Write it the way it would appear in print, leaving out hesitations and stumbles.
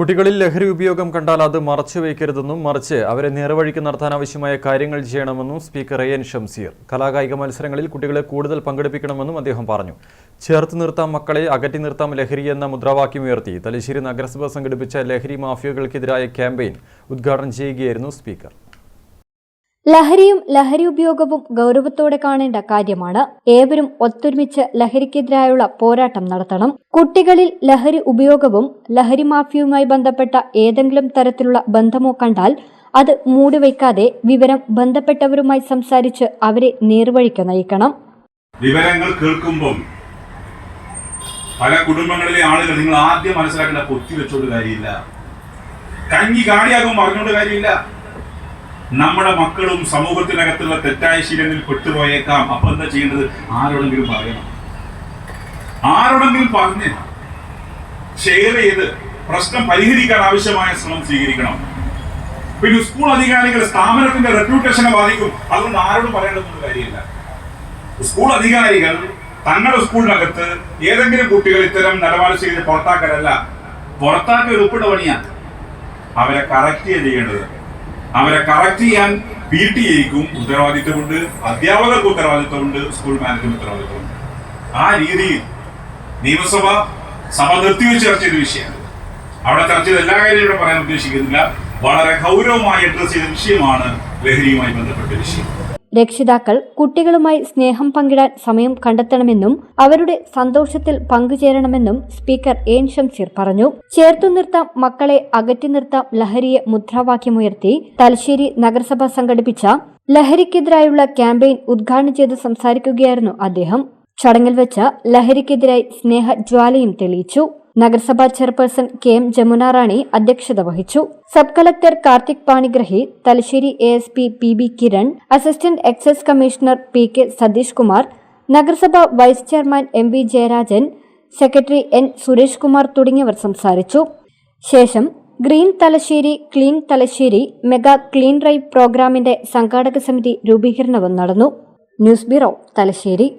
കുട്ടികളിൽ ലഹരി ഉപയോഗം കണ്ടാൽ അത് മറച്ചുവെക്കരുതെന്നും മറിച്ച് അവരെ നേർവഴിക്ക് നടത്താൻ ആവശ്യമായ കാര്യങ്ങൾ ചെയ്യണമെന്നും സ്പീക്കർ എൻ ഷംസീർ കലാകായിക മത്സരങ്ങളിൽ കുട്ടികളെ കൂടുതൽ പങ്കെടുപ്പിക്കണമെന്നും അദ്ദേഹം പറഞ്ഞു. ചേർത്ത് നിർത്താം മക്കളെ, അകറ്റി നിർത്താം ലഹരി എന്ന മുദ്രാവാക്യമുയർത്തി തലശ്ശേരി നഗരസഭ സംഘടിപ്പിച്ച ലഹരി മാഫിയകൾക്കെതിരായ ക്യാമ്പയിൻ ഉദ്ഘാടനം ചെയ്യുകയായിരുന്നു സ്പീക്കർ. ലഹരിയും ലഹരി ഉപയോഗവും ഗൗരവത്തോടെ കാണേണ്ട കാര്യമാണ്. ഏവരും ഒത്തൊരുമിച്ച് ലഹരിക്കെതിരായുള്ള പോരാട്ടം നടത്തണം. കുട്ടികളിൽ ലഹരി ഉപയോഗവും ലഹരി മാഫിയയുമായി ബന്ധപ്പെട്ട ഏതെങ്കിലും തരത്തിലുള്ള ബന്ധമോ കണ്ടാൽ അത് മൂടിവെക്കാതെ വിവരം ബന്ധപ്പെട്ടവരുമായി സംസാരിച്ച് അവരെ നേർവഴിക്ക് നയിക്കണം. വിവരങ്ങൾ കേൾക്കുമ്പോൾ പല കുടുംബങ്ങളിലെ ആളുകൾ നിങ്ങൾ ആദ്യം മനസ്സിലാക്കേണ്ട പൊത്തി വെച്ചോണ്ട് കാര്യമില്ല, കഞ്ഞി കാടിയാകും പറഞ്ഞോണ്ട് കാര്യമില്ല. നമ്മുടെ മക്കളും സമൂഹത്തിനകത്തുള്ള തെറ്റായ ശീലങ്ങളിൽ പെട്ടുപോയേക്കാം. അപ്പൊ എന്താ ചെയ്യേണ്ടത്? ആരോടെങ്കിലും പറയണം, ആരോടെങ്കിലും പറഞ്ഞ് ഷെയർ ചെയ്ത് പ്രശ്നം പരിഹരിക്കാൻ ആവശ്യമായ ശ്രമം സ്വീകരിക്കണം. പിന്നെ സ്കൂൾ അധികാരികൾ സ്ഥാപനത്തിന്റെ റെപ്യൂട്ടേഷനെ ബാധിക്കും, അതുകൊണ്ട് ആരോടും പറയേണ്ടതൊന്നും കാര്യമില്ല. സ്കൂൾ അധികാരികൾ തങ്ങളുടെ സ്കൂളിനകത്ത് ഏതെങ്കിലും കുട്ടികൾ ഇത്തരം നിലപാട് ചെയ്ത് പുറത്താക്കലല്ല, പുറത്താക്കിയ ഒരു ഉൾപ്പെടെ പണിയാണ്. അവരെ കറക്റ്റ് ചെയ്യേണ്ടത്. അവരെ കറക്റ്റ് ചെയ്യാൻ PTA-ക്കും ഉത്തരവാദിത്വമുണ്ട്, അധ്യാപകർക്ക് ഉത്തരവാദിത്വമുണ്ട്, സ്കൂൾ മാനേജ്മെന്റ് ഉത്തരവാദിത്വമുണ്ട്. ആ രീതിയിൽ നിയമസഭ നിർത്തിവെച്ച് ചർച്ച ചെയ്ത വിഷയമാണ്. അവിടെ ചർച്ച ചെയ്ത എല്ലാ കാര്യവും ഇവിടെ പറയാൻ ഉദ്ദേശിക്കുന്നില്ല. വളരെ ഗൗരവമായി അഡ്രസ് ചെയ്ത വിഷയമാണ് ലഹരിയുമായി ബന്ധപ്പെട്ട വിഷയം. രക്ഷിതാക്കൾ കുട്ടികളുമായി സ്നേഹം പങ്കിടാൻ സമയം കണ്ടെത്തണമെന്നും അവരുടെ സന്തോഷത്തിൽ പങ്കുചേരണമെന്നും സ്പീക്കർ എൻ ഷംസീർ പറഞ്ഞു. ചേർത്തു നിർത്താം മക്കളെ, അകറ്റി നിർത്താം ലഹരിയെ മുദ്രാവാക്യമുയർത്തി തലശ്ശേരി നഗരസഭ സംഘടിപ്പിച്ച ലഹരിക്കെതിരായുള്ള ക്യാമ്പയിൻ ഉദ്ഘാടനം ചെയ്ത് സംസാരിക്കുകയായിരുന്നു അദ്ദേഹം. ചടങ്ങിൽ വെച്ച് ലഹരിക്കെതിരായി സ്നേഹജ്വാലയും തെളിയിച്ചു. നഗരസഭാ ചെയർപേഴ്സൺ KM ജമുന റാണി അധ്യക്ഷത വഹിച്ചു. Sub collector Karthik Panigrahi, Thalassery ASP PB Kiran, assistant excise commissioner PK Satheesh Kumar, നഗരസഭ vice chairman MV Jayarajan, secretary N Suresh Kumar തുടങ്ങിയവർ സംസാരിച്ചു. ശേഷം green Thalassery, clean Thalassery mega clean drive പ്രോഗ്രാമിന്റെ സംഘാടക സമിതി രൂപീകരണവും നടന്നു. News bureau, Thalassery.